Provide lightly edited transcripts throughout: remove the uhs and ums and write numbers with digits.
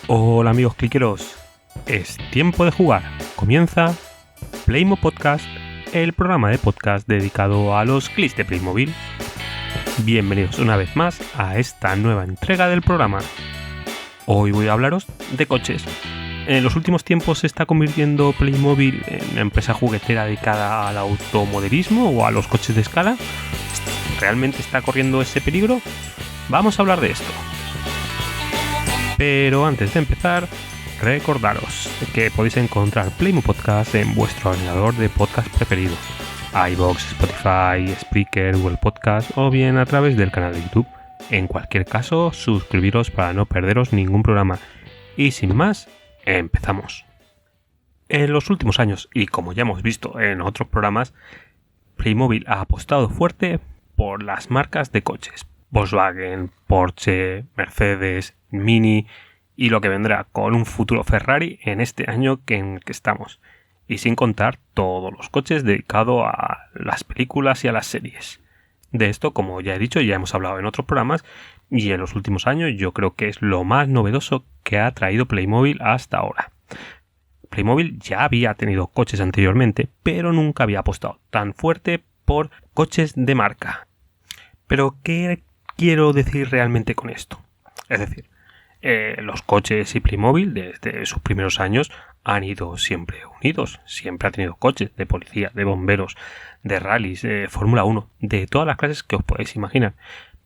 Hola amigos cliqueros, es tiempo de jugar. Comienza Playmo Podcast, el programa de podcast dedicado a los clics de Playmobil. Bienvenidos una vez más a esta nueva entrega del programa. Hoy voy a hablaros de coches. En los últimos tiempos se está convirtiendo Playmobil en una empresa juguetera dedicada al automodelismo o a los coches de escala. ¿Realmente está corriendo ese peligro? Vamos a hablar de esto. Pero antes de empezar, recordaros que podéis encontrar Playmo Podcast en vuestro ordenador de podcast preferido, iVoox, Spotify, Spreaker, Google Podcast o bien a través del canal de YouTube. En cualquier caso, suscribiros para no perderos ningún programa. Y sin más, empezamos. En los últimos años, y como ya hemos visto en otros programas, Playmobil ha apostado fuerte por las marcas de coches. Volkswagen, Porsche, Mercedes, Mini y lo que vendrá con un futuro Ferrari en este año en el que estamos. Y sin contar todos los coches dedicados a las películas y a las series. De esto, como ya he dicho, ya hemos hablado en otros programas y en los últimos años yo creo que es lo más novedoso que ha traído Playmobil hasta ahora. Playmobil ya había tenido coches anteriormente, pero nunca había apostado tan fuerte por coches de marca. Pero ¿qué quiero decir realmente con esto? Es decir, los coches y Playmobil desde sus primeros años han ido siempre unidos. Siempre ha tenido coches de policía, de bomberos, de rallies, de Fórmula 1, de todas las clases que os podéis imaginar.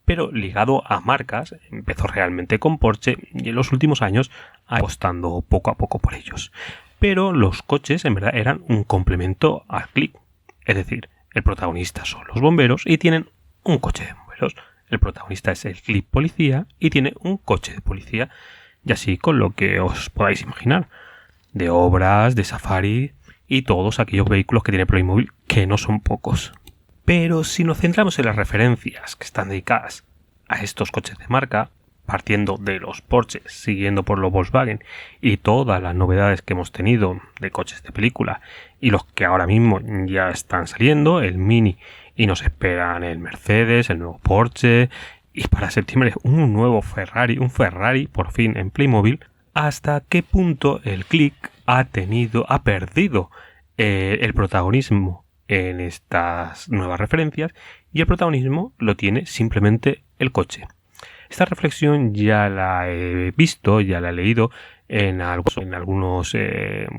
Pero ligado a marcas, empezó realmente con Porsche y en los últimos años ha ido apostando poco a poco por ellos. Pero los coches en verdad eran un complemento al click. Es decir, el protagonista son los bomberos y tienen un coche de bomberos. El protagonista es el click policía y tiene un coche de policía. Y así con lo que os podáis imaginar. De obras, de safari y todos aquellos vehículos que tiene Playmobil, que no son pocos. Pero si nos centramos en las referencias que están dedicadas a estos coches de marca, partiendo de los Porsche, siguiendo por los Volkswagen y todas las novedades que hemos tenido de coches de película y los que ahora mismo ya están saliendo, el Mini, y nos esperan el Mercedes, el nuevo Porsche y para septiembre un nuevo Ferrari, un Ferrari por fin en Playmobil. ¿Hasta qué punto el click ha perdido el protagonismo en estas nuevas referencias y el protagonismo lo tiene simplemente el coche? Esta reflexión ya la he visto, ya la he leído en algunos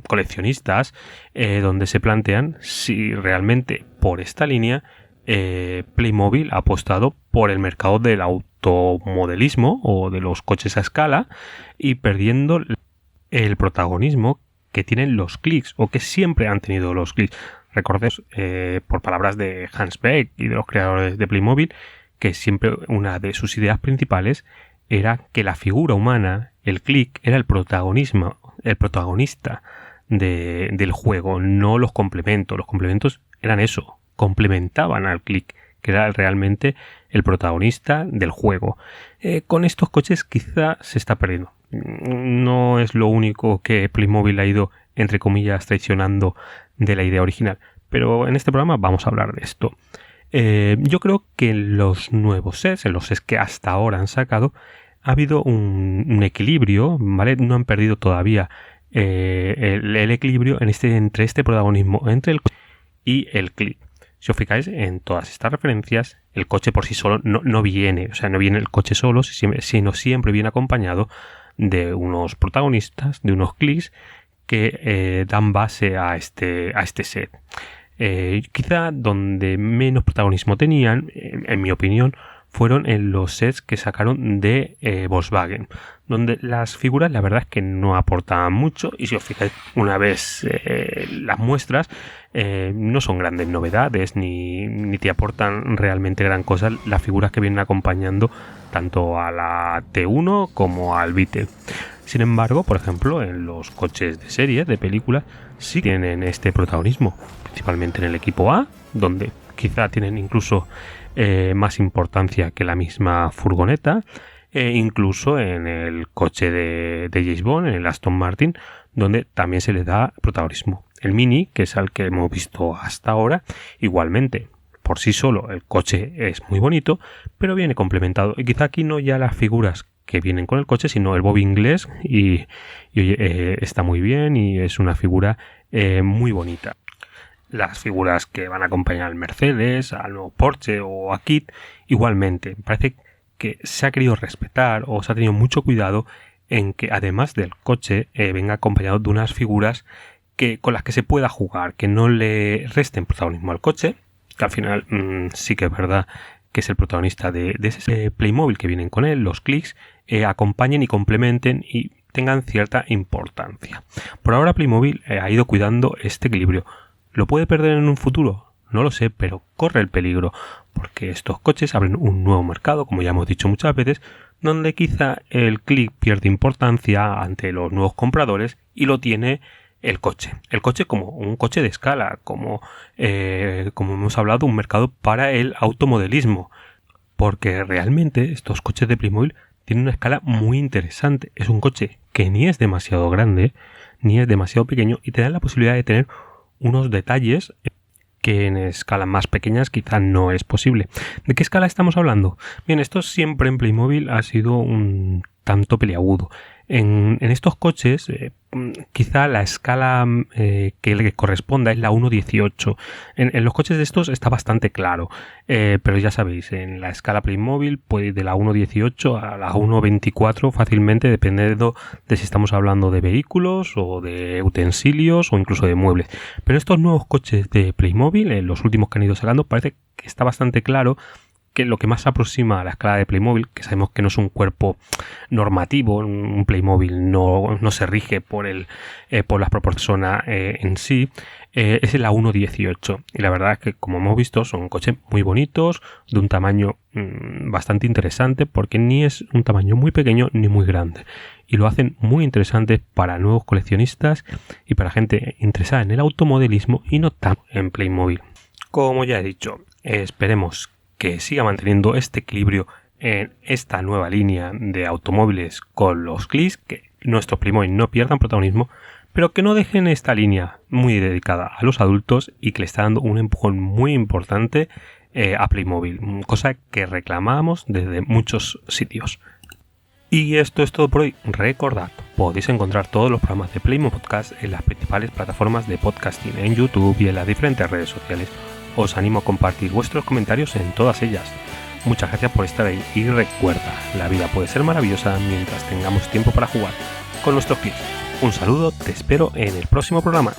coleccionistas donde se plantean si realmente por esta línea Playmobil ha apostado por el mercado del automodelismo o de los coches a escala y perdiendo el protagonismo que tienen los clics o que siempre han tenido los clics. Recordemos, por palabras de Hans Beck y de los creadores de Playmobil, que siempre una de sus ideas principales era que la figura humana, el click, era el protagonista del juego, no los complementos. Los complementos eran eso, complementaban al click, que era realmente el protagonista del juego. Con estos coches quizá se está perdiendo. No es lo único que Playmobil ha ido, entre comillas, traicionando de la idea original, pero en este programa vamos a hablar de esto. Yo creo que en los nuevos sets, en los sets que hasta ahora han sacado, ha habido un equilibrio, ¿vale? No han perdido todavía el equilibrio entre este protagonismo, entre el coche y el click. Si os fijáis en todas estas referencias, el coche por sí solo no viene, o sea, no viene el coche solo, sino siempre viene acompañado de unos protagonistas, de unos clics que dan base a este set. Quizá donde menos protagonismo tenían, en mi opinión, fueron en los sets que sacaron de Volkswagen, donde las figuras la verdad es que no aportaban mucho y si os fijáis una vez las muestras no son grandes novedades ni te aportan realmente gran cosa las figuras que vienen acompañando tanto a la T1 como al Vite. Sin embargo, por ejemplo, en los coches de serie, de películas, sí tienen este protagonismo, principalmente en el equipo A, donde quizá tienen incluso más importancia que la misma furgoneta, incluso en el coche de James Bond, en el Aston Martin, donde también se le da protagonismo. El Mini, que es el que hemos visto hasta ahora, igualmente. Por sí solo el coche es muy bonito, pero viene complementado. Y quizá aquí no ya las figuras que vienen con el coche, sino el Bobby inglés y oye, está muy bien y es una figura muy bonita. Las figuras que van a acompañar al Mercedes, al nuevo Porsche o a Kit, igualmente. Parece que se ha querido respetar o se ha tenido mucho cuidado en que además del coche venga acompañado de unas figuras con las que se pueda jugar, que no le resten protagonismo al coche, que al final sí que es verdad que es el protagonista de ese Playmobil que vienen con él, los clics, acompañen y complementen y tengan cierta importancia. Por ahora Playmobil ha ido cuidando este equilibrio. ¿Lo puede perder en un futuro? No lo sé, pero corre el peligro, porque estos coches abren un nuevo mercado, como ya hemos dicho muchas veces, donde quizá el click pierde importancia ante los nuevos compradores y lo tiene el coche. El coche como un coche de escala, como hemos hablado, un mercado para el automodelismo, porque realmente estos coches de Playmobil tienen una escala muy interesante. Es un coche que ni es demasiado grande, ni es demasiado pequeño y te da la posibilidad de tener unos detalles que en escalas más pequeñas quizá no es posible. ¿De qué escala estamos hablando? Bien, esto siempre en Playmobil ha sido un tanto peliagudo. En estos coches, quizá la escala que le corresponda es la 1.18. En los coches de estos está bastante claro, pero ya sabéis, en la escala Playmobil puede ir de la 1.18 a la 1.24 fácilmente, dependiendo de si estamos hablando de vehículos o de utensilios o incluso de muebles. Pero estos nuevos coches de Playmobil, en los últimos que han ido sacando, parece que está bastante claro que lo que más se aproxima a la escala de Playmobil, que sabemos que no es un cuerpo normativo, un Playmobil no se rige por las proporciones en sí, es la 1.18. Y la verdad es que, como hemos visto, son coches muy bonitos, de un tamaño bastante interesante, porque ni es un tamaño muy pequeño ni muy grande. Y lo hacen muy interesante para nuevos coleccionistas y para gente interesada en el automodelismo y no tanto en Playmobil. Como ya he dicho, esperemos que siga manteniendo este equilibrio en esta nueva línea de automóviles con los clics, que nuestros Playmobil no pierdan protagonismo, pero que no dejen esta línea muy dedicada a los adultos y que le está dando un empujón muy importante a Playmobil, cosa que reclamamos desde muchos sitios. Y esto es todo por hoy. Recordad, podéis encontrar todos los programas de Playmobil Podcast en las principales plataformas de podcasting, en YouTube y en las diferentes redes sociales. Os animo a compartir vuestros comentarios en todas ellas. Muchas gracias por estar ahí y recuerda, la vida puede ser maravillosa mientras tengamos tiempo para jugar con nuestros clics. Un saludo, te espero en el próximo programa.